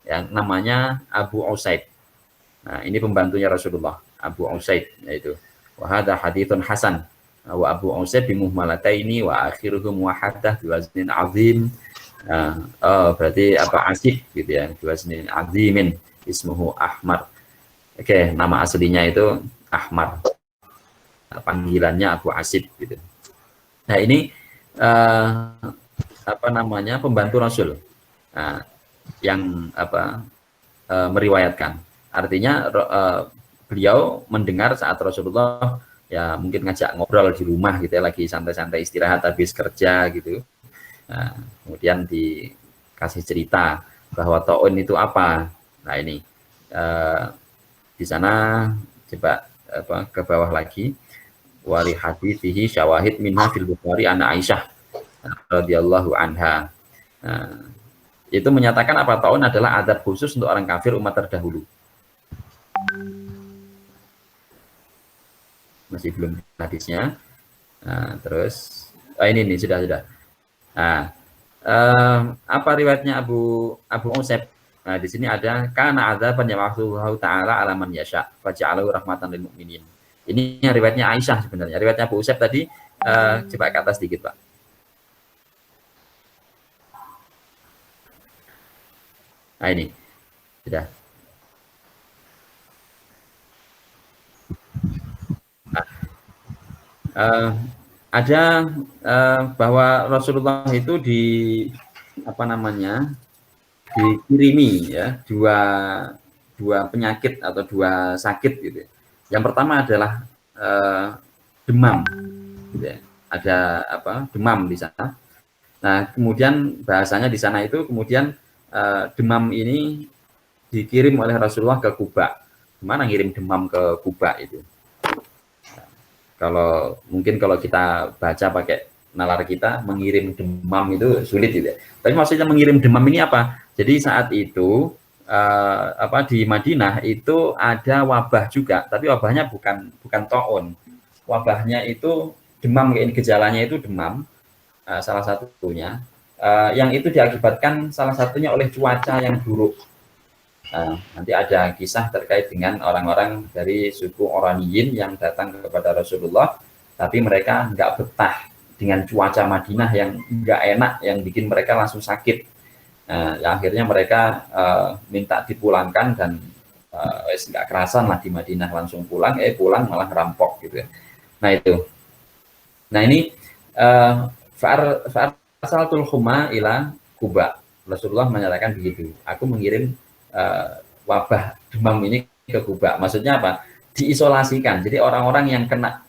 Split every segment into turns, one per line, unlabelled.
yang namanya Abu Usaid. Nah, ini pembantunya Rasulullah, Abu Usaid, yaitu wa hadza haditsun hasan wa Abu Usaid bi muhmalataini wa akhiruhu muwahhadah bi waznin azim. Nah, berarti apa asik gitu ya, bi waznin azimin ismuhu Ahmar. Oke, nama aslinya itu Ahmar. Panggilannya Abu Asid gitu. Nah, ini apa namanya pembantu Rasul. Nah, yang apa meriwayatkan. Artinya beliau mendengar saat Rasulullah ya mungkin ngajak ngobrol di rumah gitu ya, lagi santai-santai istirahat habis kerja gitu. Nah, kemudian dikasih cerita bahwa taun itu apa. Nah, ini di sana coba apa ke bawah lagi, wali hadithihi syawahid minha fil Bukhari ana Aisyah radhiyallahu anha. Nah, itu menyatakan apa taun adalah adab khusus untuk orang kafir umat terdahulu. Masih belum hadisnya. Nah, terus ini nih sudah. Nah, apa riwayatnya Abu Usaid? Nah, di sini ada kana adzaban ya'ahu ta'ala alaman yasha faja'alahu rahmatan lil mu'minin. Ini riwayatnya Aisyah sebenarnya. Riwayatnya Abu Usaid tadi coba ke atas sedikit, Pak. Nah, ini sudah. Ada bahwa Rasulullah itu apa namanya dikirimi ya dua penyakit atau dua sakit gitu. Yang pertama adalah demam, gitu ya. Ada apa demam di sana. Nah, kemudian bahasanya di sana itu kemudian demam ini dikirim oleh Rasulullah ke Kuba. Gimana ngirim demam ke Kuba itu? Kalau mungkin kalau kita baca pakai nalar kita, mengirim demam itu sulit gitu ya. Tapi maksudnya mengirim demam ini apa? Jadi saat itu apa di Madinah itu ada wabah juga, tapi wabahnya bukan taun. Wabahnya itu demam, gejalanya itu demam, salah satunya. Yang itu diakibatkan salah satunya oleh cuaca yang buruk. Nanti ada kisah terkait dengan orang-orang dari suku Oraniyin yang datang kepada Rasulullah, tapi mereka nggak betah dengan cuaca Madinah yang nggak enak, yang bikin mereka langsung sakit. Ya, akhirnya mereka minta dipulangkan dan nggak kerasan lah di Madinah langsung pulang, pulang malah ngerampok gitu ya. Nah itu. Nah ini Fa'arsaltul Huma ila Kuba. Rasulullah menyatakan begitu. Aku mengirim wabah demam ini ke Kuba. Maksudnya apa? Diisolasikan. Jadi orang-orang yang kena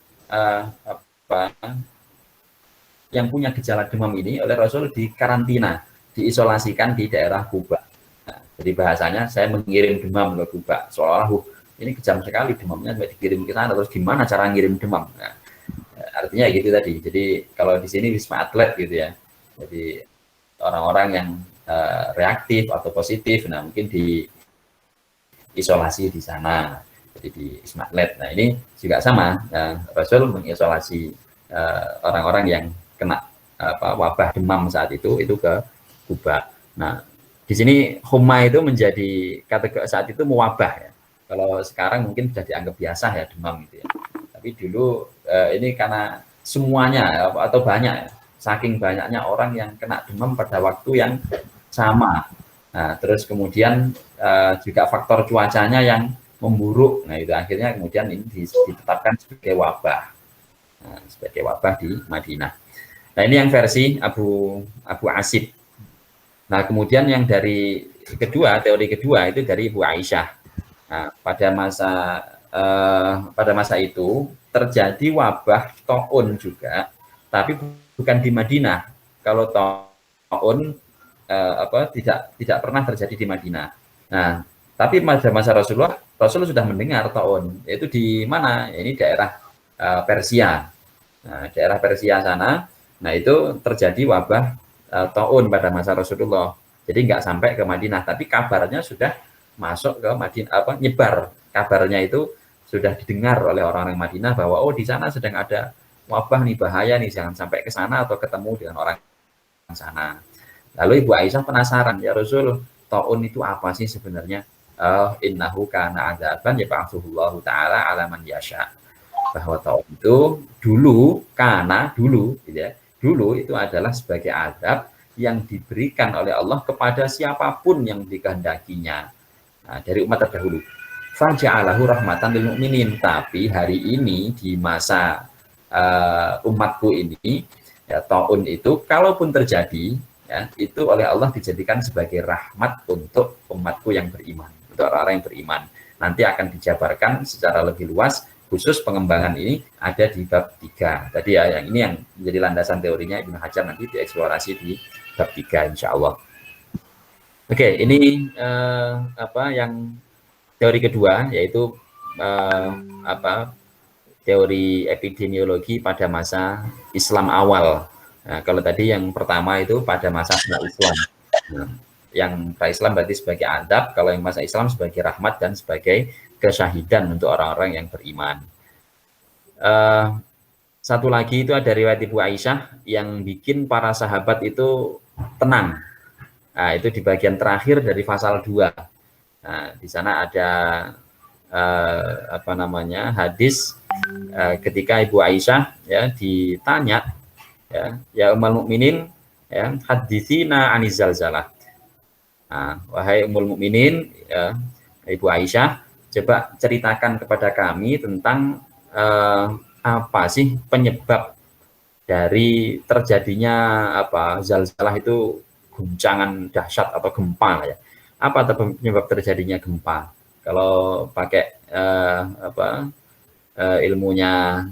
yang punya gejala demam ini oleh Rasul dikarantina, diisolasikan di daerah Kuba. Nah, jadi bahasanya saya mengirim demam ke Kuba. Seolah-olah ini kejam sekali demamnya sampai dikirim ke sana. Terus gimana cara ngirim demam? Nah, artinya gitu tadi. Jadi kalau di sini wisma atlet gitu ya. Jadi orang-orang yang reaktif atau positif, nah mungkin diisolasi di sana, jadi di wisma atlet. Nah ini juga sama, Rasul mengisolasi orang-orang yang kena wabah demam saat itu ke Kuba. Nah di sini homa itu menjadi kategori saat itu mewabah ya. Kalau sekarang mungkin sudah dianggap biasa ya demam itu ya. Tapi dulu ini karena semuanya atau banyak, saking banyaknya orang yang kena demam pada waktu yang sama. Nah, terus kemudian juga faktor cuacanya yang memburuk. Nah, itu akhirnya kemudian ini ditetapkan sebagai wabah. Nah, sebagai wabah di Madinah. Nah, ini yang versi Abu Asid. Nah, kemudian yang dari teori kedua itu dari Ibu Aisyah. Nah, pada masa itu terjadi wabah taun juga, tapi bukan di Madinah. Kalau taun tidak pernah terjadi di Madinah. Nah, tapi pada masa Rasulullah sudah mendengar taun, yaitu di mana? Ini daerah Persia. Nah, daerah Persia sana, nah itu terjadi wabah taun pada masa Rasulullah. Jadi nggak sampai ke Madinah, tapi kabarnya sudah masuk ke Madinah, nyebar. Kabarnya itu sudah didengar oleh orang-orang Madinah bahwa di sana sedang ada wabah nih, bahaya nih, jangan sampai ke sana atau ketemu dengan orang sana. Lalu Ibu Aisyah penasaran, ya Rasul, taun itu apa sih sebenarnya? Innahu kana adzaban yab'atsuhullahu ta'ala 'ala man yasha. Bahwa taun itu dulu gitu ya. Dulu itu adalah sebagai azab yang diberikan oleh Allah kepada siapapun yang dikehendakinya. Nah, dari umat terdahulu. Faja'alahu rahmatan lil mu'minin. Tapi hari ini di masa umatku ini, ya, taun itu kalaupun terjadi, ya, itu oleh Allah dijadikan sebagai rahmat untuk umatku yang beriman, untuk orang-orang yang beriman. Nanti akan dijabarkan secara lebih luas, khusus pengembangan ini ada di bab 3. Tadi ya, yang ini yang menjadi landasan teorinya Ibnu Hajar, nanti dieksplorasi di bab 3 insya Allah. Oke, ini yang teori kedua, yaitu teori epidemiologi pada masa Islam awal. Nah, kalau tadi yang pertama itu pada masa Islam. Nah, yang pra-Islam berarti sebagai adab, kalau yang masa Islam sebagai rahmat dan sebagai kesyahidan untuk orang-orang yang beriman. Satu lagi itu ada riwayat Ibu Aisyah yang bikin para sahabat itu tenang. Nah, itu di bagian terakhir dari pasal 2. Nah, di sana ada hadis ketika Ibu Aisyah ya ditanya, ya Ummul Mukminin, ya haditsina anil zalzalah. Nah, wahai Ummul Mukminin, ya, Ibu Aisyah, coba ceritakan kepada kami tentang apa sih penyebab dari terjadinya zalzalah itu, guncangan dahsyat atau gempa ya. Apa penyebab terjadinya gempa? Kalau pakai ilmunya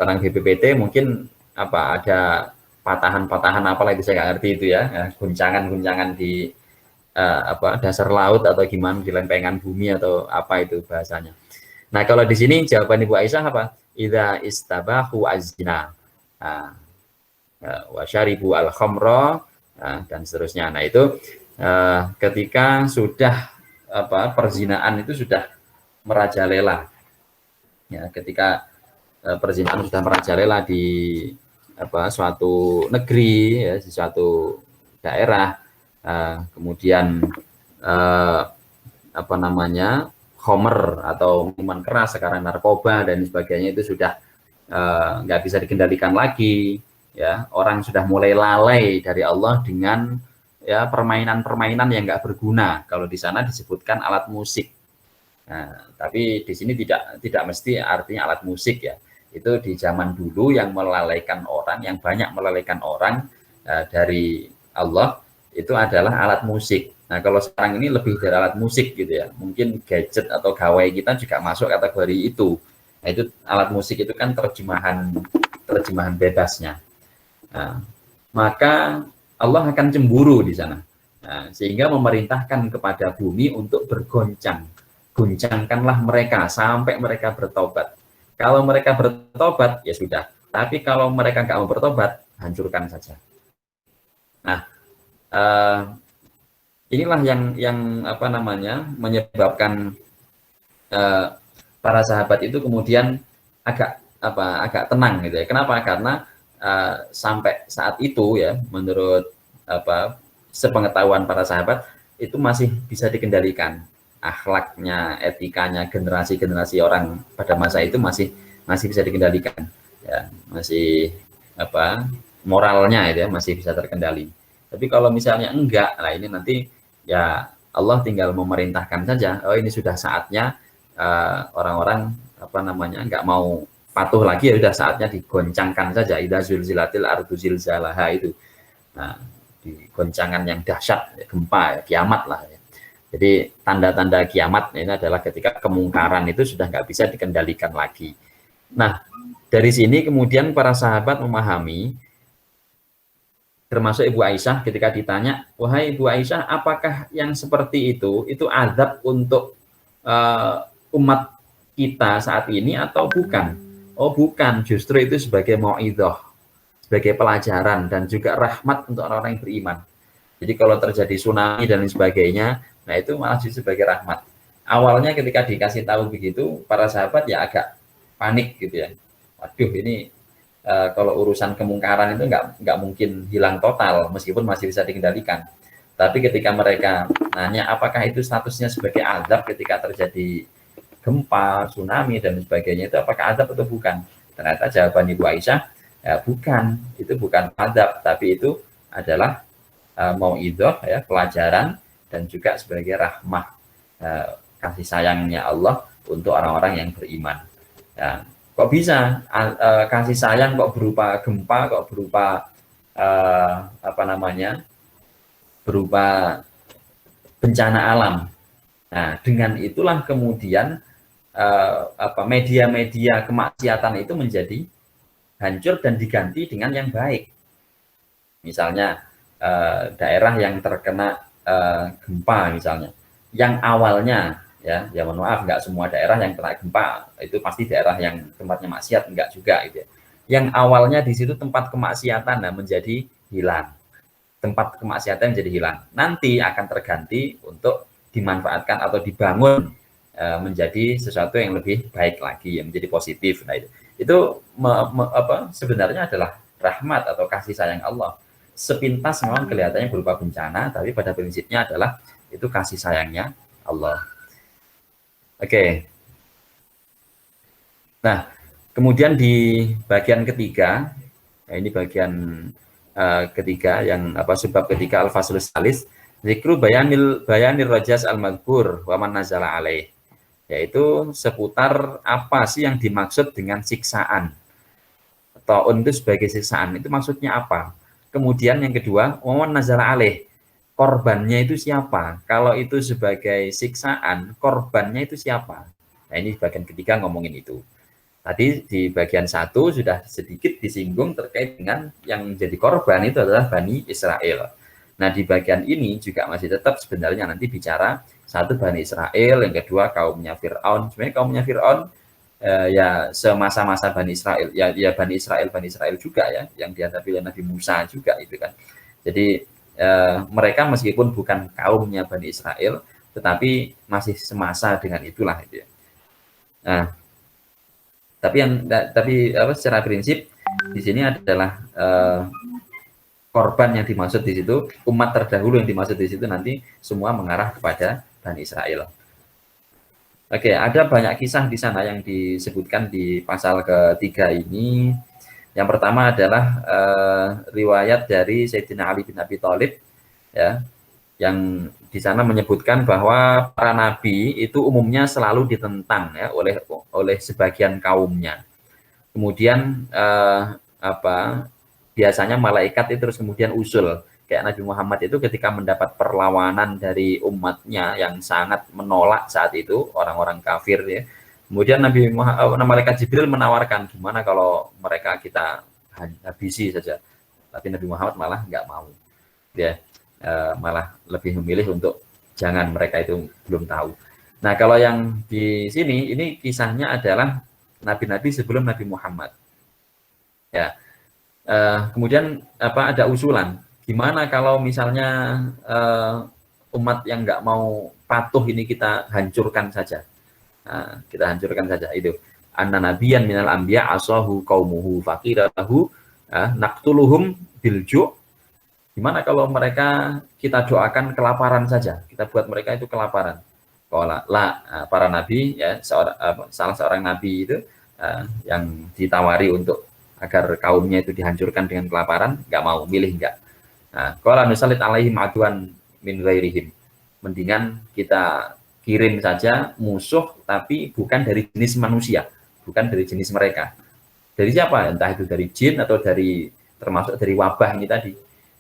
orang BPPT mungkin ada patahan-patahan apalah itu saya nggak ngerti itu ya, guncangan-guncangan di dasar laut atau gimana, di lempengan bumi atau apa itu bahasanya. Nah, kalau di sini jawaban Ibu Aisyah apa? Idza istabahu azna. Wa syaribu al-khamra dan seterusnya. Nah, itu ketika sudah perzinaan itu sudah merajalela. Ya, ketika perzinaan sudah merajalela di suatu negeri, ya, di suatu daerah, kemudian khomer atau minuman keras, sekarang narkoba dan sebagainya itu sudah nggak bisa dikendalikan lagi, ya, orang sudah mulai lalai dari Allah dengan ya permainan-permainan yang nggak berguna. Kalau di sana disebutkan alat musik. Nah, tapi di sini tidak mesti artinya alat musik ya. Itu di zaman dulu yang melalaikan orang, yang banyak melalaikan orang dari Allah itu adalah alat musik. Nah, kalau sekarang ini lebih dari alat musik gitu ya. Mungkin gadget atau gawai kita juga masuk kategori itu. Nah, itu alat musik itu kan terjemahan bebasnya. Nah, maka Allah akan cemburu di sana. Nah, sehingga memerintahkan kepada bumi untuk bergoncang. Goncangkanlah mereka sampai mereka bertobat. Kalau mereka bertobat, ya sudah. Tapi kalau mereka nggak mau bertobat, hancurkan saja. Nah, inilah yang menyebabkan para sahabat itu kemudian agak tenang gitu ya. Kenapa? Karena sampai saat itu ya, menurut sepengetahuan para sahabat itu masih bisa dikendalikan akhlaknya, etikanya, generasi orang pada masa itu masih bisa dikendalikan ya, masih moralnya ya masih bisa terkendali. Tapi kalau misalnya enggak, nah ini nanti ya Allah tinggal memerintahkan saja, oh ini sudah saatnya orang-orang enggak mau patuh lagi, ya sudah saatnya digoncangkan saja. Idza zulzilatil ardu zilzalaha itu. Nah, digoncangan yang dahsyat, gempa, kiamat lah ya. Jadi tanda-tanda kiamat ini adalah ketika kemungkaran itu sudah nggak bisa dikendalikan lagi. Nah, dari sini kemudian para sahabat memahami, termasuk Ibu Aisyah ketika ditanya, wahai Ibu Aisyah, apakah yang seperti itu azab untuk umat kita saat ini atau bukan? Oh bukan, justru itu sebagai mau'idhah, sebagai pelajaran dan juga rahmat untuk orang-orang yang beriman. Jadi kalau terjadi tsunami dan lain sebagainya, nah itu malah justru sebagai rahmat. Awalnya ketika dikasih tahu begitu, para sahabat ya agak panik gitu ya. Waduh, ini kalau urusan kemungkaran itu nggak mungkin hilang total, meskipun masih bisa dikendalikan. Tapi ketika mereka nanya apakah itu statusnya sebagai azab ketika terjadi gempa, tsunami dan sebagainya, itu apakah azab atau bukan? Ternyata jawaban Ibu Aisyah, ya bukan, itu bukan azab, tapi itu adalah mauidhah, ya, pelajaran dan juga sebagai rahmah, kasih sayangnya Allah untuk orang-orang yang beriman. Ya, kok bisa kasih sayang kok berupa gempa, kok berupa apa namanya, berupa bencana alam. Nah, dengan itulah kemudian media-media kemaksiatan itu menjadi hancur dan diganti dengan yang baik. Misalnya daerah yang terkena gempa misalnya, yang awalnya ya mohon maaf, nggak semua daerah yang kena gempa itu pasti daerah yang tempatnya maksiat, enggak juga gitu ya. Yang awalnya di situ tempat kemaksiatan, nah menjadi hilang. Tempat kemaksiatan menjadi hilang. Nanti akan terganti untuk dimanfaatkan atau dibangun menjadi sesuatu yang lebih baik lagi, yang menjadi positif. Nah itu sebenarnya adalah rahmat atau kasih sayang Allah. Sepintas memang kelihatannya berupa bencana, tapi pada prinsipnya adalah itu kasih sayangnya Allah. Oke. Nah, kemudian di bagian ketiga, ini bagian ketiga yang sebab ketiga al-faslus salis, zikru bayanir rajas al-madhkur wa man nazala alaih, yaitu seputar apa sih yang dimaksud dengan siksaan. Ta'un itu sebagai siksaan, itu maksudnya apa? Kemudian yang kedua, wa man nazala alaih, korbannya itu siapa? Kalau itu sebagai siksaan, korbannya itu siapa? Nah, ini bagian ketiga ngomongin itu. Tadi di bagian 1 sudah sedikit disinggung terkait dengan yang jadi korban itu adalah Bani Israel. Nah, di bagian ini juga masih tetap sebenarnya nanti bicara satu Bani Israel, yang kedua kaumnya Fir'aun. Sebenarnya kaumnya Fir'aun ya semasa-masa Bani Israel, ya Bani Israel juga ya, yang dihadapi oleh Nabi Musa juga itu kan. Jadi mereka meskipun bukan kaumnya Bani Israel, tetapi masih semasa dengan itulah itu ya. Nah, tapi secara prinsip di sini adalah korban yang dimaksud di situ, umat terdahulu yang dimaksud di situ nanti semua mengarah kepada Bani Israel. Oke, ada banyak kisah di sana yang disebutkan di pasal ketiga ini. Yang pertama adalah riwayat dari Sayyidina Ali bin Abi Thalib, ya, yang di sana menyebutkan bahwa para nabi itu umumnya selalu ditentang ya oleh sebagian kaumnya. Kemudian biasanya malaikat itu terus kemudian usul. Kayak Nabi Muhammad itu ketika mendapat perlawanan dari umatnya yang sangat menolak saat itu, orang-orang kafir ya. Kemudian malaikat Jibril menawarkan, gimana kalau mereka kita habisi saja. Tapi Nabi Muhammad malah nggak mau. Ya, malah lebih memilih untuk jangan, mereka itu belum tahu. Nah, kalau yang di sini ini kisahnya adalah nabi-nabi sebelum Nabi Muhammad. Ya. Kemudian ada usulan, gimana kalau misalnya umat yang nggak mau patuh ini kita hancurkan saja. Nah, kita hancurkan saja itu. Anna nabiyan minal anbiya asahu qaumuhu faqirahu naqtuluhum bilju'. Gimana kalau mereka kita doakan kelaparan saja, kita buat mereka itu kelaparan. Kalau para nabi ya, salah seorang nabi itu yang ditawari untuk agar kaumnya itu dihancurkan dengan kelaparan, nggak mau, milih nggak. Nah, qala nusallit alaihim aduan min ghairihim. Mendingan kita kirim saja musuh tapi bukan dari jenis manusia, bukan dari jenis mereka. Dari siapa? Entah itu dari jin atau termasuk dari wabah ini tadi.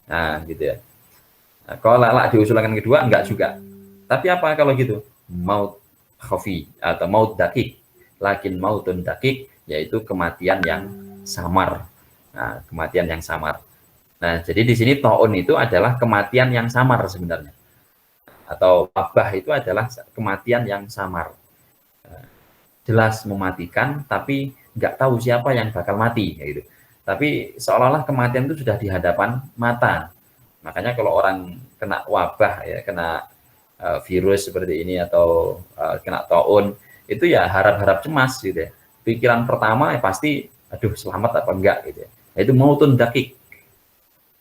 Nah, gitu ya. Nah, kalau diusulkan kedua enggak juga. Tapi apa kalau gitu? Maut khafi atau maut dakik. Lakin mautun dakik, yaitu kematian yang samar. Nah, kematian yang samar. Nah, jadi di sini ta'un itu adalah kematian yang samar sebenarnya. Atau wabah itu adalah kematian yang samar. Jelas mematikan, tapi nggak tahu siapa yang bakal mati, gitu. Tapi seolah-olah kematian itu sudah di hadapan mata. Makanya kalau orang kena wabah, ya, kena virus seperti ini atau kena ta'un, itu ya harap-harap cemas, gitu ya. Pikiran pertama ya pasti, aduh selamat apa enggak, gitu ya. Nah, itu mautun dakik.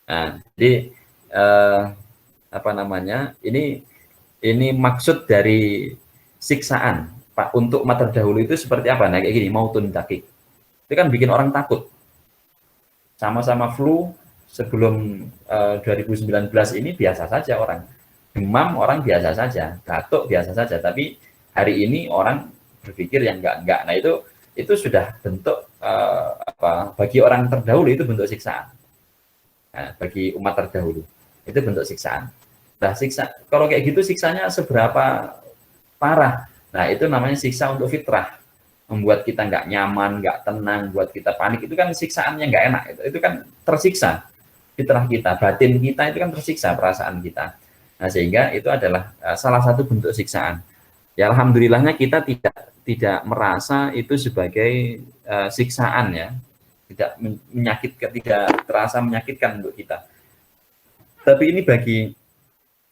Nah, jadi apa namanya, ini maksud dari siksaan Pak untuk umat terdahulu itu seperti apa? Nah kayak gini, mautun dakik. Itu kan bikin orang takut. Sama-sama flu sebelum 2019 ini biasa saja orang. Demam orang biasa saja, batuk biasa saja, tapi hari ini orang berpikir yang enggak. Nah itu sudah bentuk bagi orang terdahulu itu bentuk siksaan. Nah, bagi umat terdahulu itu bentuk siksaan. Nah, kalau kayak gitu siksanya seberapa parah? Nah, itu namanya siksa untuk fitrah, membuat kita nggak nyaman, nggak tenang, buat kita panik. Itu kan siksaannya nggak enak. Itu kan tersiksa fitrah kita, batin kita itu kan tersiksa, perasaan kita. Nah, sehingga itu adalah salah satu bentuk siksaan. Ya, alhamdulillahnya kita tidak merasa itu sebagai siksaan ya, tidak menyakitkan, tidak terasa menyakitkan untuk kita. Tapi ini bagi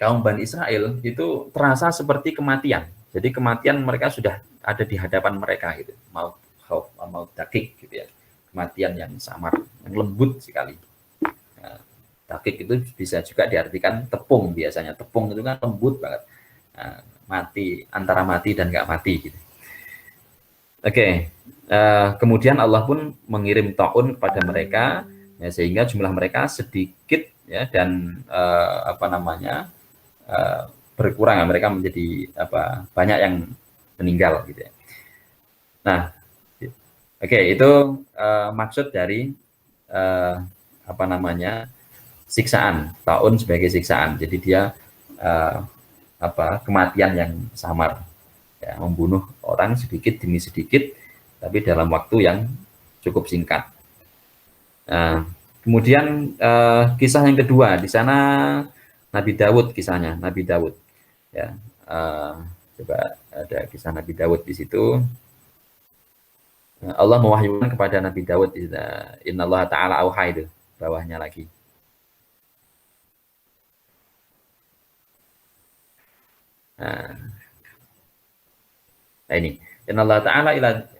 kaum Bani Israel itu terasa seperti kematian. Jadi kematian mereka sudah ada di hadapan mereka gitu. Mau dakik gitu ya. Kematian yang samar, yang lembut sekali. Nah, dakik itu bisa juga diartikan tepung biasanya. Tepung itu kan lembut banget. Nah, mati, antara mati dan nggak mati gitu. Oke. Kemudian Allah pun mengirim taun kepada mereka ya, sehingga jumlah mereka sedikit ya, dan berkurang, mereka menjadi banyak yang meninggal gitu ya. Nah, oke, itu maksud dari siksaan, taun sebagai siksaan. Jadi dia kematian yang samar ya, membunuh orang sedikit demi sedikit tapi dalam waktu yang cukup singkat. Nah, kemudian kisah yang kedua di sana Nabi Dawud, kisahnya Nabi Dawud ya. Coba ada kisah Nabi Dawud di situ. Allah mewahyukan kepada Nabi Dawud, innallaha ta'ala auha, itu bawahnya lagi. Nah ini, innallaha ta'ala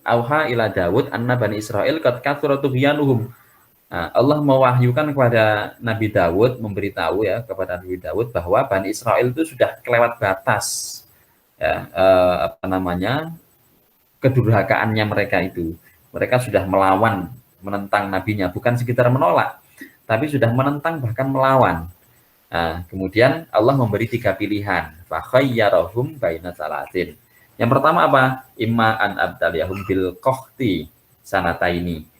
auha ila Dawud anna bani Israil qad katsura tughyanuhum. Allah mewahyukan kepada Nabi Dawud, memberitahu ya kepada Nabi Dawud bahwa Bani Israel itu sudah kelewat batas ya, kedurhakaannya mereka itu. Mereka sudah melawan, menentang nabinya, bukan sekitar menolak, tapi sudah menentang, bahkan melawan. Nah, kemudian Allah memberi 3 pilihan, fa khayyarahum baina salatin. Yang pertama apa? Imma an abtaliyahum bil qahti sanataini.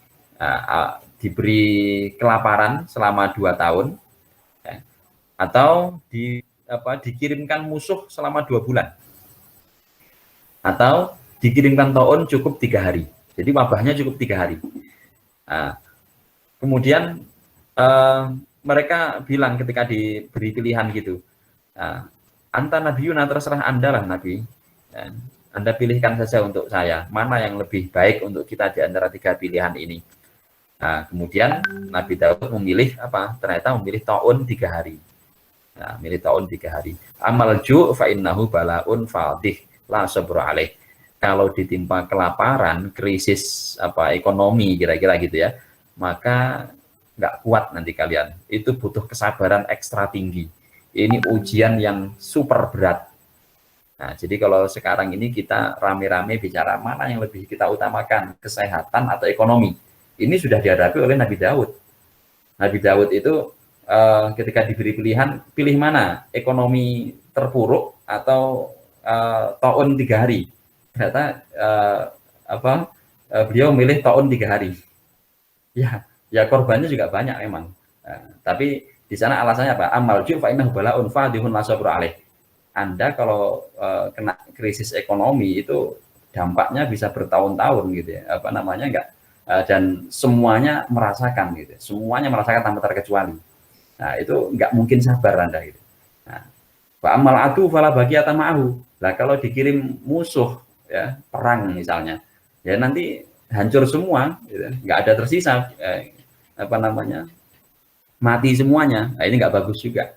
Diberi kelaparan selama 2 tahun ya, atau dikirimkan musuh selama 2 bulan, atau dikirimkan taun cukup 3 hari. Jadi wabahnya cukup 3 hari. Nah, kemudian mereka bilang ketika diberi pilihan gitu, anta nabiyuna, terserah Anda lah Nabi, Anda pilihkan saja untuk saya, mana yang lebih baik untuk kita di antara 3 pilihan ini. Nah, kemudian Nabi Daud memilih ternyata memilih taun 3 hari. Nah, milih taun 3 hari. Amal ju' fa innahu balaun fadih la sabra alaih. Kalau ditimpa kelaparan, krisis ekonomi kira-kira gitu ya, maka nggak kuat nanti kalian. Itu butuh kesabaran ekstra tinggi. Ini ujian yang super berat. Nah, jadi kalau sekarang ini kita rame-rame bicara mana yang lebih kita utamakan, kesehatan atau ekonomi. Ini sudah dihadapi oleh Nabi Daud. Nabi Daud itu ketika diberi pilihan, pilih mana? Ekonomi terpuruk atau taun 3 hari? Ternyata beliau memilih taun 3 hari. Ya korbannya juga banyak memang. Tapi di sana alasannya apa? Amal ju' fa innahu bala'un fadihun la sabra alaih. Anda kalau kena krisis ekonomi itu dampaknya bisa bertahun-tahun gitu ya. Enggak, dan semuanya merasakan gitu. Semuanya merasakan tanpa terkecuali. Nah, itu enggak mungkin sabar Anda gitu. Nah, wa amal atu fala baqiyata ma'ahu. Lah kalau dikirim musuh ya, perang misalnya, ya nanti hancur semua gitu. Enggak ada tersisa mati semuanya. Nah, ini enggak bagus juga.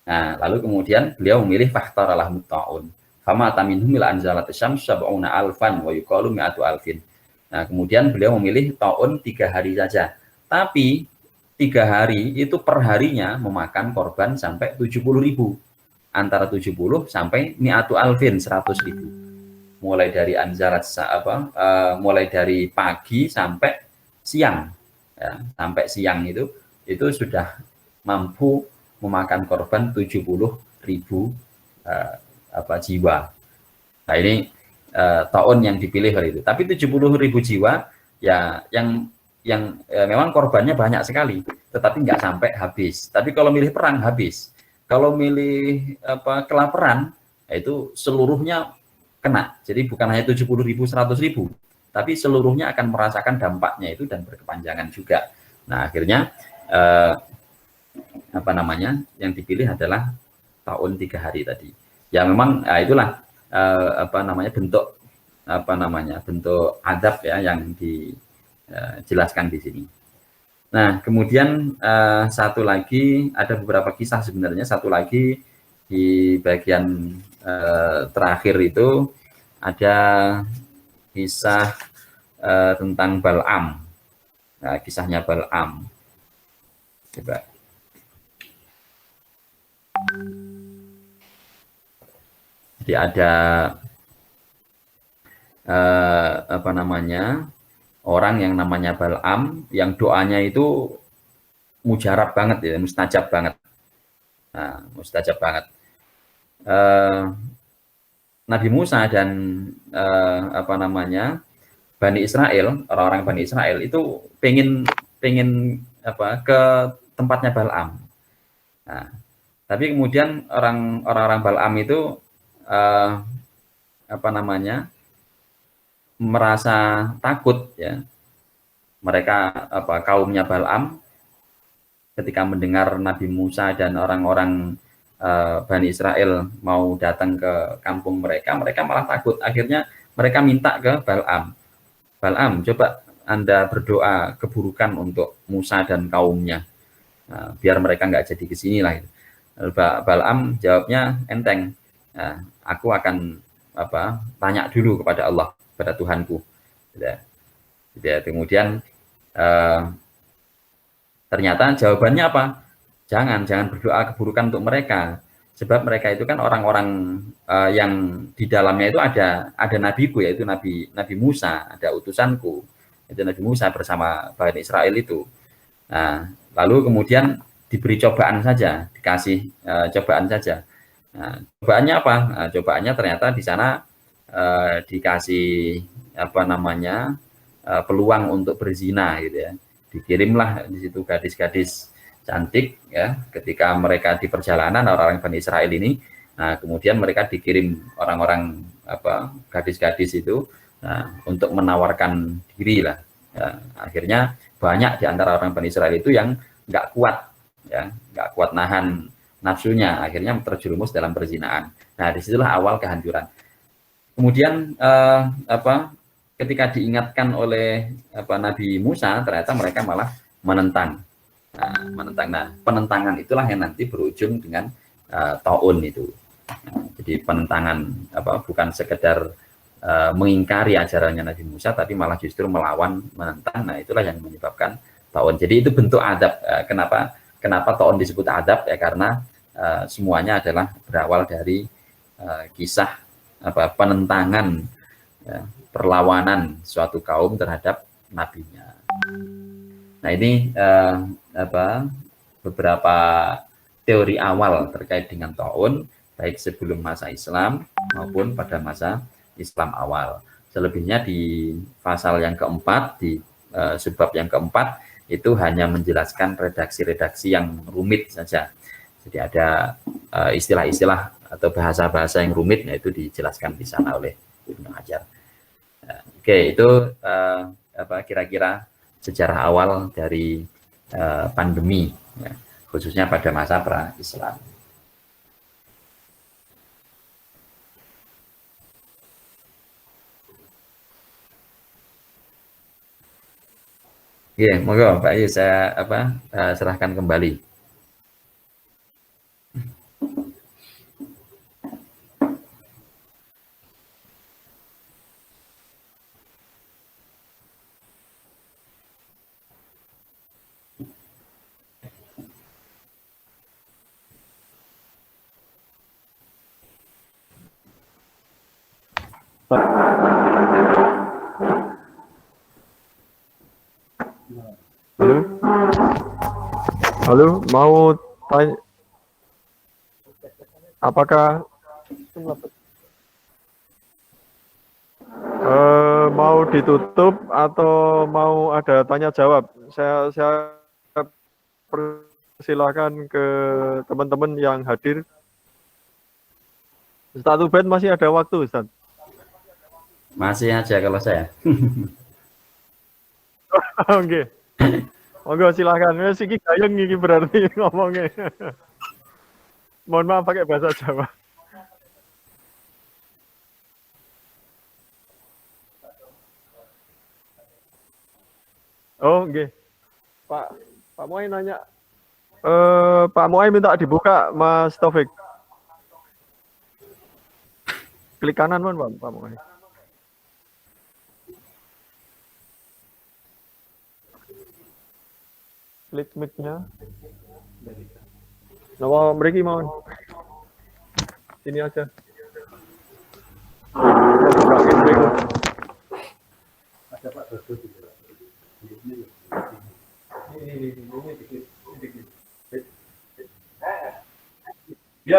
Nah, lalu kemudian beliau memilih fakhtaralah mutta'un. Fama taminhum ila anzalat syams sab'una alfan wa yuqalu mi'atu alfin. Nah, kemudian beliau memilih taun 3 hari saja. Tapi 3 hari itu per harinya memakan korban sampai 70.000, antara 70 sampai mi'atu alfin, 100.000, mulai dari anzarat mulai dari pagi sampai siang, ya, sampai siang itu sudah mampu memakan korban 70.000 jiwa. Nah ini tahun yang dipilih hari itu. Tapi 70.000 jiwa ya yang memang korbannya banyak sekali, tetapi nggak sampai habis. Tapi kalau milih perang habis. Kalau milih kelaparan, ya itu seluruhnya kena. Jadi bukan hanya 70.000, 100.000, tapi seluruhnya akan merasakan dampaknya itu dan berkepanjangan juga. Nah akhirnya yang dipilih adalah tahun 3 hari tadi. Ya memang itulah bentuk bentuk adab ya yang dijelaskan di sini. Nah kemudian satu lagi, ada beberapa kisah sebenarnya. Satu lagi di bagian terakhir itu ada kisah tentang Bal'am. Nah, kisahnya Bal'am. Coba. Jadi ada orang yang namanya Bal'am yang doanya itu mujarab banget ya, mustajab banget. Nah, mustajab banget. Nabi Musa dan Bani Israel, orang-orang Bani Israel itu pengen ke tempatnya Bal'am. Nah, tapi kemudian orang-orang Bal'am itu merasa takut ya. Mereka kaumnya Bal'am ketika mendengar Nabi Musa dan orang-orang Bani Israel mau datang ke kampung mereka malah takut. Akhirnya mereka minta ke Bal'am. Bal'am, coba Anda berdoa keburukan untuk Musa dan kaumnya. Nah, biar mereka nggak jadi ke sini lah. Bal'am jawabnya enteng. Nah, aku akan tanya dulu kepada Allah, kepada Tuhanku. Ya, kemudian ternyata jawabannya apa? Jangan berdoa keburukan untuk mereka, sebab mereka itu kan orang-orang yang di dalamnya itu ada nabiku, yaitu Nabi Musa, ada utusanku, itu Nabi Musa bersama Bani Israel itu. Nah, lalu kemudian diberi cobaan saja, dikasih cobaan saja. Nah, cobaannya apa? Nah, cobaannya ternyata di sana dikasih peluang untuk berzina gitu ya. Dikirimlah di situ gadis-gadis cantik ya, ketika mereka di perjalanan orang-orang Bani Israel ini. Nah, kemudian mereka dikirim orang-orang gadis-gadis itu untuk menawarkan diri lah. Ya, akhirnya banyak di antara orang Bani Israel itu yang nggak kuat ya, nggak kuat nahan nafsunya, akhirnya terjerumus dalam perzinaan. Nah, disitulah awal kehancuran. Kemudian ketika diingatkan oleh Nabi Musa, ternyata mereka malah menentang. Nah, penentangan itulah yang nanti berujung dengan taun itu. Nah, jadi penentangan bukan sekedar mengingkari ajarannya Nabi Musa, tapi malah justru melawan, menentang. Nah, itulah yang menyebabkan taun. Jadi itu bentuk adab. Kenapa taun disebut adab? Ya karena semuanya adalah berawal dari kisah penentangan ya, perlawanan suatu kaum terhadap nabinya. Nah ini beberapa teori awal terkait dengan taun, baik sebelum masa Islam maupun pada masa Islam awal. Selebihnya di pasal yang keempat, di sebab yang keempat, itu hanya menjelaskan redaksi-redaksi yang rumit saja. Jadi ada istilah-istilah atau bahasa-bahasa yang rumit, yaitu dijelaskan di sana oleh Ibnu Hajar. Oke, itu kira-kira sejarah awal dari pandemi, ya, khususnya pada masa pra-Islam. Oke, monggo Pak Ayu, saya serahkan kembali.
Halo, mau tanya, apakah mau ditutup atau mau ada tanya jawab? Saya persilakan ke teman-teman yang hadir. Ustaz Ubed masih ada waktu, Ustaz.
Masih aja kalau saya.
Oke, monggo silakan. Wes iki gayeng iki berarti ngomongnya. Mohon maaf pakai bahasa Jawa. Oh, oke. Pak Muai nanya. Pak Muai minta dibuka, Mas Taufik. Klik kanan, Pak Muai. Klik mic-nya. Nah, mereka mau sini aja. Bukain mic. Ada Pak Dodo juga. Ini dikit. Ya.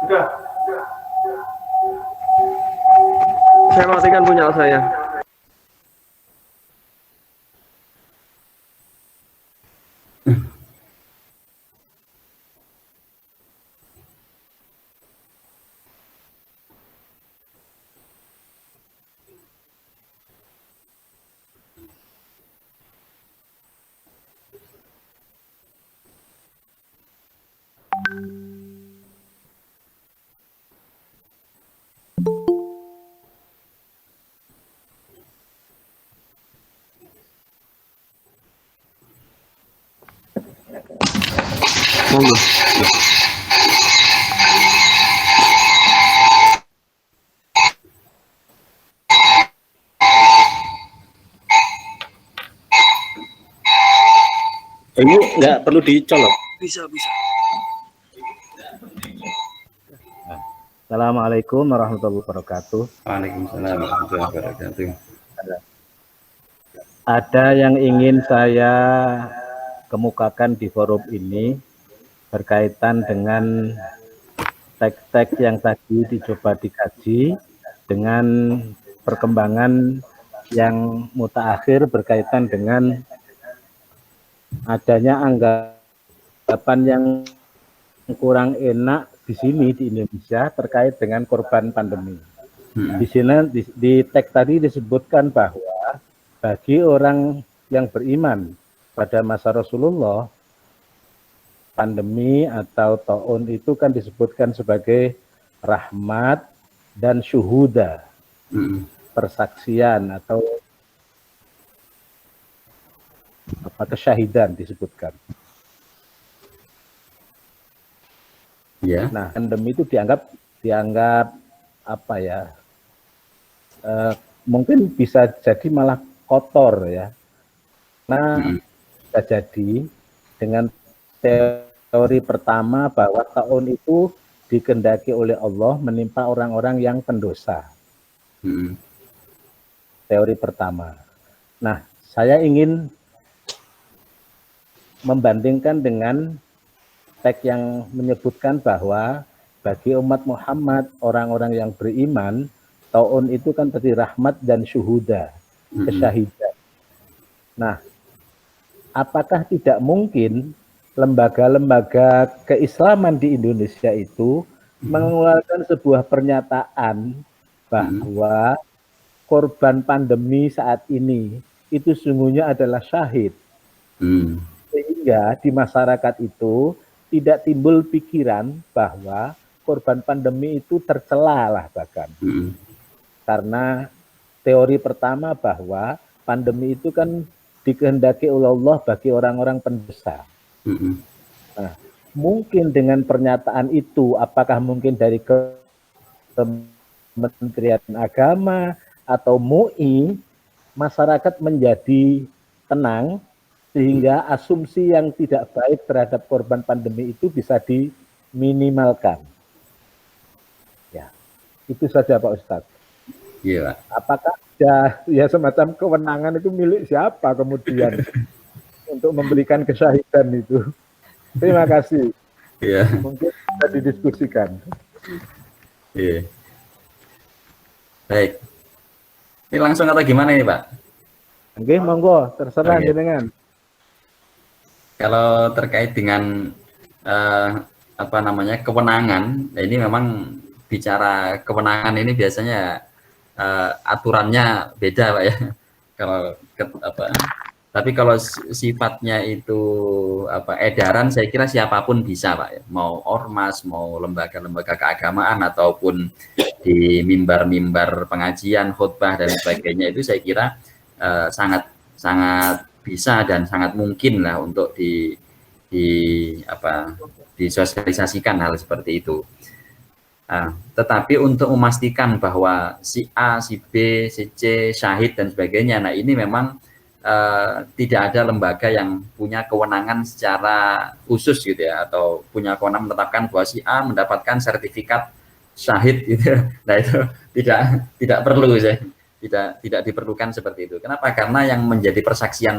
Sudah. Saya matikan punya saya. Monggo.
Ini nggak perlu dicolok. Bisa. Assalamualaikum warahmatullahi wabarakatuh.
Waalaikumsalam warahmatullahi wabarakatuh.
Ada yang ingin saya kemukakan di forum ini berkaitan dengan teks-teks yang tadi dicoba dikaji dengan perkembangan yang mutaakhir berkaitan dengan adanya anggapan yang kurang enak di sini di Indonesia terkait dengan korban pandemi. Di sini di teks tadi disebutkan bahwa bagi orang yang beriman pada masa Rasulullah, pandemi atau taun itu kan disebutkan sebagai rahmat dan syuhuda, persaksian atau kesyahidan disebutkan.
Ya.
Nah, pandemi itu dianggap apa ya? Mungkin bisa jadi malah kotor ya. Nah, bisa jadi dengan teori pertama bahwa tahun itu dikehendaki oleh Allah menimpa orang-orang yang pendosa. Teori pertama. Nah, saya ingin membandingkan dengan teks yang menyebutkan bahwa bagi umat Muhammad, orang-orang yang beriman, tahun itu kan tadi rahmat dan syuhuda, kesyahidan. Nah, apakah tidak mungkin lembaga-lembaga keislaman di Indonesia itu mengeluarkan sebuah pernyataan bahwa korban pandemi saat ini itu sungguhnya adalah syahid, sehingga di masyarakat itu tidak timbul pikiran bahwa korban pandemi itu tercela lah bahkan. Karena teori pertama bahwa pandemi itu kan dikehendaki oleh Allah bagi orang-orang pendosa. Nah, mungkin dengan pernyataan itu, apakah mungkin dari Kementerian Agama atau MUI, masyarakat menjadi tenang sehingga asumsi yang tidak baik terhadap korban pandemi itu bisa diminimalkan. Ya, itu saja Pak Ustadz.
Iya.
Apakah ya semacam kewenangan itu milik siapa kemudian untuk memberikan kesyahidan itu. Terima kasih.
Iya.
Mungkin bisa didiskusikan.
Iya. Baik. Ini langsung atau gimana ini, Pak?
Oke, monggo, terserah
Oke.
jenengan.
Kalau terkait dengan apa namanya kewenangan, nah ini memang bicara kewenangan ini biasanya aturannya beda, Pak ya. Kalau tapi kalau sifatnya itu edaran, saya kira siapapun bisa, Pak ya. Mau ormas, mau lembaga-lembaga keagamaan ataupun di mimbar-mimbar pengajian, khutbah dan sebagainya, itu saya kira sangat sangat bisa dan sangat mungkin lah untuk disosialisasikan hal seperti itu. Tetapi untuk memastikan bahwa si A, si B, si C, syahid dan sebagainya, nah ini memang tidak ada lembaga yang punya kewenangan secara khusus gitu ya, atau punya kewenangan menetapkan bahwa si A mendapatkan sertifikat syahid gitu. Nah itu tidak perlu, tidak diperlukan seperti itu. Kenapa? Karena yang menjadi persaksian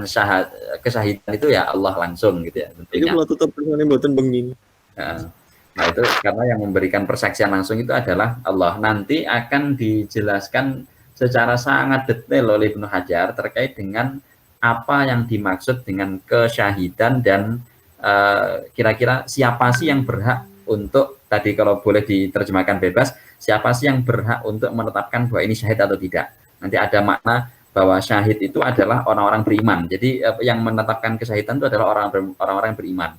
kesyahidan itu ya Allah langsung gitu ya tentunya.
Itu tutup buatan bengi.
Nah itu karena yang memberikan persaksian langsung itu adalah Allah. Nanti akan dijelaskan secara sangat detail oleh Ibnu Hajar terkait dengan apa yang dimaksud dengan kesyahidan dan kira-kira siapa sih yang berhak untuk, tadi kalau boleh diterjemahkan bebas, siapa sih yang berhak untuk menetapkan bahwa ini syahid atau tidak. Nanti ada makna bahwa syahid itu adalah orang-orang beriman. Jadi yang menetapkan kesyahidan itu adalah orang-orang yang beriman.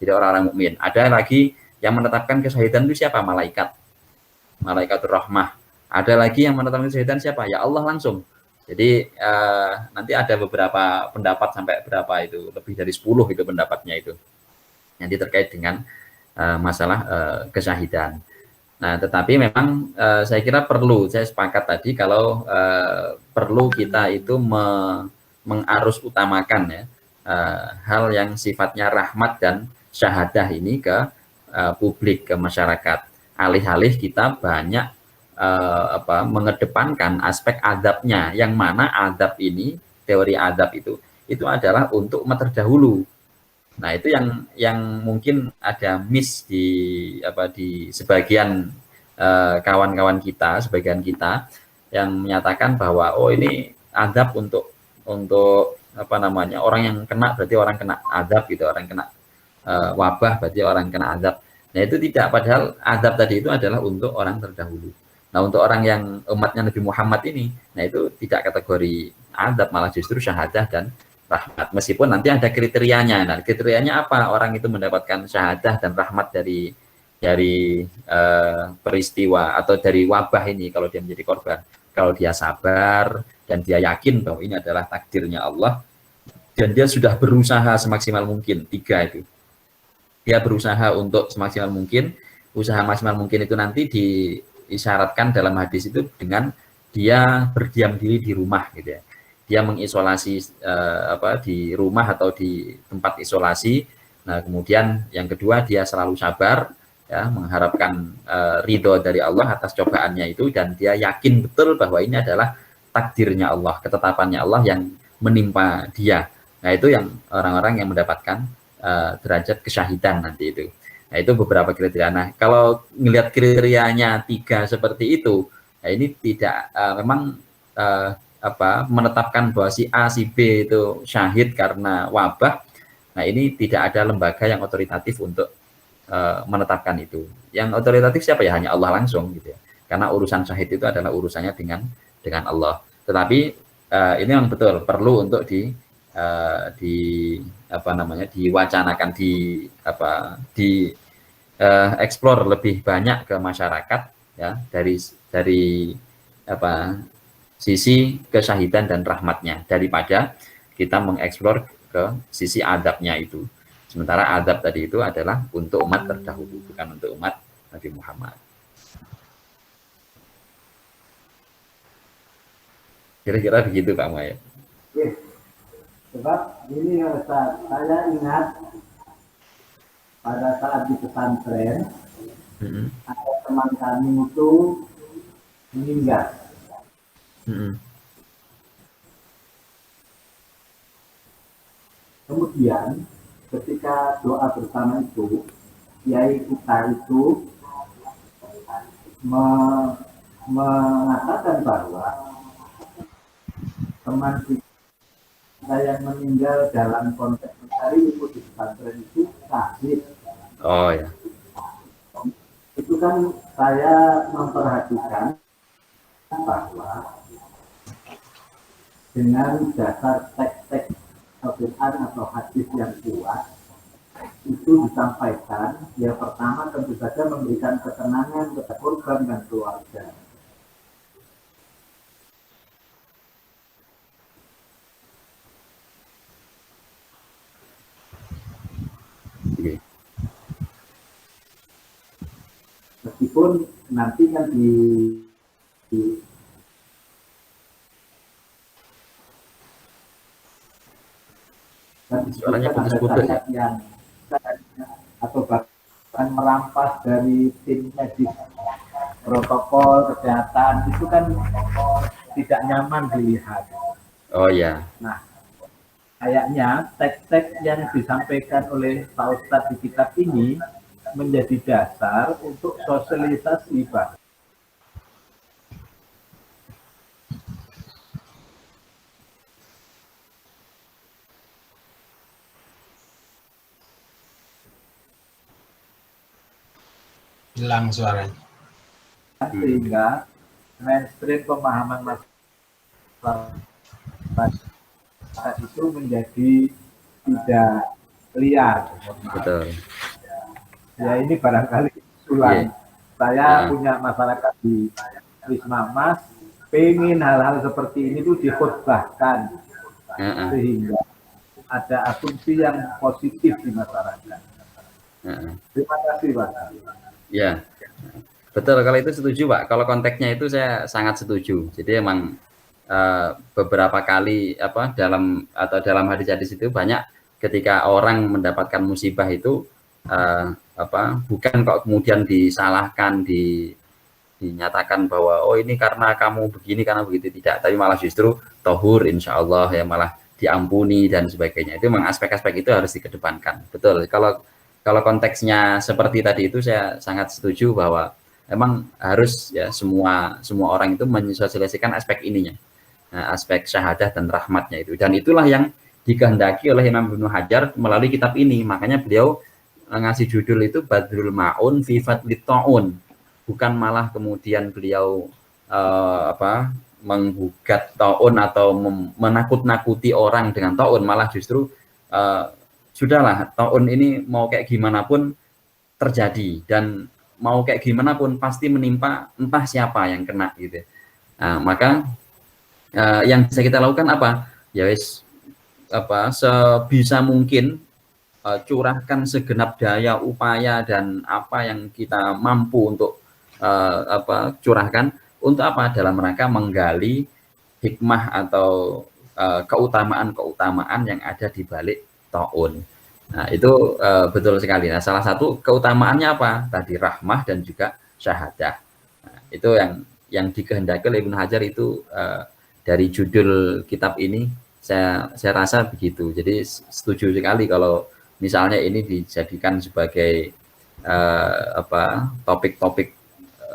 Jadi orang-orang mukmin. Ada lagi yang menetapkan kesyahidan itu siapa? Malaikatur rahmah. Ada lagi yang menetapkan kesyahidan siapa? Ya Allah langsung. Jadi nanti ada beberapa pendapat sampai berapa itu, lebih dari 10 itu pendapatnya itu. Nanti terkait dengan masalah kesyahidan. Nah, tetapi memang saya kira saya sepakat tadi kalau perlu kita itu mengarus utamakan ya hal yang sifatnya rahmat dan syahadah ini ke publik, ke masyarakat. Alih-alih kita banyak mengedepankan aspek adabnya, yang mana adab ini, teori adab itu adalah untuk umat terdahulu. Nah itu yang mungkin ada miss di sebagian kawan-kawan kita, sebagian kita yang menyatakan bahwa oh ini adab untuk orang yang kena berarti orang kena adab gitu, orang kena wabah berarti orang kena adab. Nah itu tidak, padahal adab tadi itu adalah untuk orang terdahulu. Nah untuk orang yang umatnya Nabi Muhammad ini, nah itu tidak kategori adab, malah justru syahadah dan rahmat. Meskipun nanti ada kriterianya. Nah kriterianya apa orang itu mendapatkan syahadah dan rahmat dari peristiwa atau dari wabah ini kalau dia menjadi korban. Kalau dia sabar dan dia yakin bahwa ini adalah takdirnya Allah dan dia sudah berusaha semaksimal mungkin, 3 itu. Dia berusaha untuk semaksimal mungkin, usaha maksimal mungkin itu nanti diisyaratkan dalam hadis itu dengan dia berdiam diri di rumah gitu ya. Dia mengisolasi di rumah atau di tempat isolasi. Nah, kemudian yang kedua dia selalu sabar ya, mengharapkan ridho dari Allah atas cobaannya itu, dan dia yakin betul bahwa ini adalah takdirnya Allah, ketetapannya Allah yang menimpa dia. Nah, itu yang orang-orang yang mendapatkan derajat kesyahidan nanti itu. Nah, itu beberapa kriteria. Nah, kalau melihat kriterianya 3 seperti itu, nah ini tidak memang menetapkan bahwa si A, si B itu syahid karena wabah. Nah, ini tidak ada lembaga yang otoritatif untuk menetapkan itu. Yang otoritatif siapa ya? Hanya Allah langsung gitu ya. Karena urusan syahid itu adalah urusannya dengan Allah. Tetapi ini yang betul perlu untuk diwacanakan, eksplor lebih banyak ke masyarakat ya, dari sisi kesyahidan dan rahmatnya, daripada kita mengeksplor ke sisi adabnya itu. Sementara adab tadi itu adalah untuk umat terdahulu, bukan untuk umat Nabi Muhammad. Kira-kira begitu Pak Maya.
Sebab ini ya Ustaz, saya ingat pada saat di pesantren ada teman kami itu meninggal. Kemudian ketika doa bersama itu, kiai kita itu mengatakan bahwa teman kita yang meninggal dalam konteks mencari ilmu di pesantren itu sakit.
Oh ya.
Itu kan saya memperhatikan bahwa dengan dasar teks-teks Al-Quran atau hadis yang kuat itu disampaikan, yang pertama tentu saja memberikan ketenangan kepada korban dan keluarga. Meskipun nanti kan di
Suaranya putus-putus ya?
yang atau bahkan merampas dari tim medis protokol kesehatan itu kan tidak nyaman dilihat.
Oh ya.
Nah, kayaknya teks-teks yang disampaikan oleh Pak Ustadz di kitab ini menjadi dasar untuk sosialisasi, Pak.
Hilang suaranya.
Sehingga mainstream pemahaman masyarakat itu menjadi tidak liar.
Betul.
Ya ini barangkali usulan saya punya masyarakat di Wisma Mas pengen hal-hal seperti ini tuh dikhotbahkan sehingga ada asumsi yang positif di masyarakat. Terima kasih Pak.
Ya, betul. Kalau itu setuju Pak. Kalau konteksnya itu saya sangat setuju. Jadi emang beberapa kali dalam hadis-hadis itu banyak ketika orang mendapatkan musibah itu bukan kok kemudian disalahkan, dinyatakan bahwa oh ini karena kamu begini, karena begitu, tidak, tapi malah justru tohur insya Allah ya, malah diampuni dan sebagainya. Itu memang aspek-aspek itu harus dikedepankan. Betul. Kalau konteksnya seperti tadi itu saya sangat setuju bahwa memang harus ya semua orang itu mensosialisasikan aspek ininya, aspek syahadah dan rahmatnya itu, dan itulah yang dikehendaki oleh Imam Ibnu Hajar melalui kitab ini. Makanya beliau ngasih judul itu Badrul Ma'un fi Fadlit Ta'un, bukan malah kemudian beliau menggugat ta'un atau menakut-nakuti orang dengan ta'un, malah justru sudahlah, ta'un ini mau kayak gimana pun terjadi dan mau kayak gimana pun pasti menimpa entah siapa yang kena gitu. Maka yang bisa kita lakukan apa? Ya wis sebisa mungkin curahkan segenap daya upaya dan apa yang kita mampu untuk curahkan untuk apa? Dalam rangka menggali hikmah atau keutamaan-keutamaan yang ada di balik ta'un. Nah, itu betul sekali. Nah, salah satu keutamaannya apa? Tadi rahmah dan juga syahadah. Nah, itu yang dikehendaki oleh Ibnu Hajar itu dari judul kitab ini saya rasa begitu. Jadi setuju sekali kalau misalnya ini dijadikan sebagai topik-topik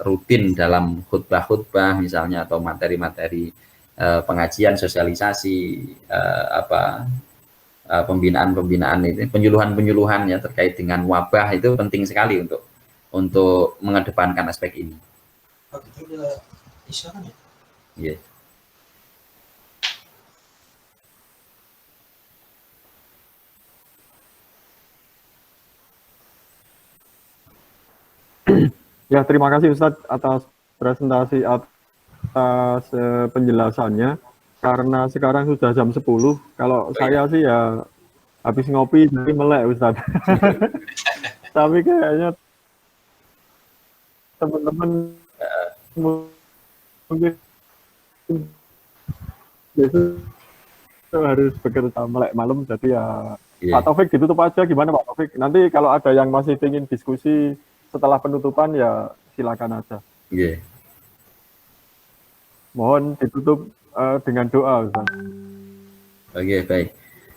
rutin dalam khutbah-khutbah misalnya, atau materi-materi pengajian, sosialisasi, pembinaan itu, penyuluhan ya terkait dengan wabah, itu penting sekali untuk mengedepankan aspek ini. Yeah.
Ya, terima kasih Ustadz atas presentasi, atas penjelasannya. Karena sekarang sudah jam 10, kalau saya sih ya habis ngopi jadi melek Ustadz. Tapi kayaknya teman-teman mungkin besok harus bekerja melek malam, jadi ya Pak Taufik ditutup aja, gimana Pak Taufik? Nanti kalau ada yang masih ingin diskusi setelah penutupan ya silakan aja. Mohon ditutup dengan doa, Ustaz.
Oke, baik.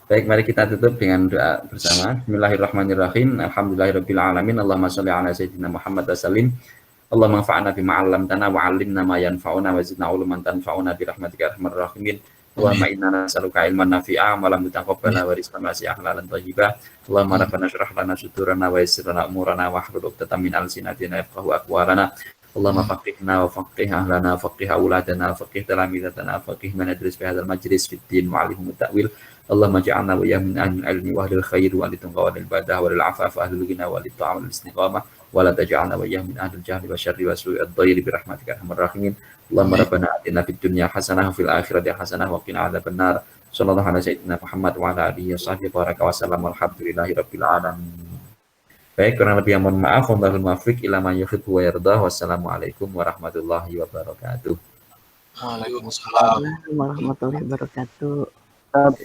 Baik, mari kita tutup dengan doa bersama. Bismillahirrahmanirrahim. Alhamdulillahirabbil alamin. Allahumma shalli ala sayyidina Muhammad wa sallim. Allahumma anfa'na bima 'allamtana wa 'allimna ma yanfa'una wa zidna 'ilman tanfa'una bi rahmatika arhamar rahimin. Allahumma inna nas'aluka ilman nafi'a wa lam taqabbala wa rizqan wasi'an halalan thayyiban. Allahumma rabbana shrah lana sudurana wa yassir lana umurana wa hlul 'uqdatam min alsinatina yafqahu aqwalana. Allahumma faqihna wa faqih ahlana faqih auladana faqih talamidatana faqih man yadris fi hadzal majlis fid din wa 'alihim ta'wil. Allahumma ja'alna wa iyyakum min ahli ilmi wa ahli khair wa ahli taqwa wa ahli ibadah wa ahli afaf wa ahli ghina wa ahli ta'am wal istiqamah wa la taj'alna wa iyyakum min ahli jahli wa syarri wa su'i ad-dhairi bi rahmatika arhamar rahimin. Allahumma rabbana atina fid dunya hasanah wa fil akhirati hasanah wa qina adzabannar. Sallallahu ala sayyidina Muhammad wa ala alihi washabbihi baraka wa sallam. Alhamdulillahi rabbil alamin. Baik, kurang lebih mohon maaf. Wallahul muwaffiq ila ma yuhibbu wa yardah. Wassalamualaikum warahmatullahi wabarakatuh.
Waalaikumsalam.
warahmatullahi wabarakatuh.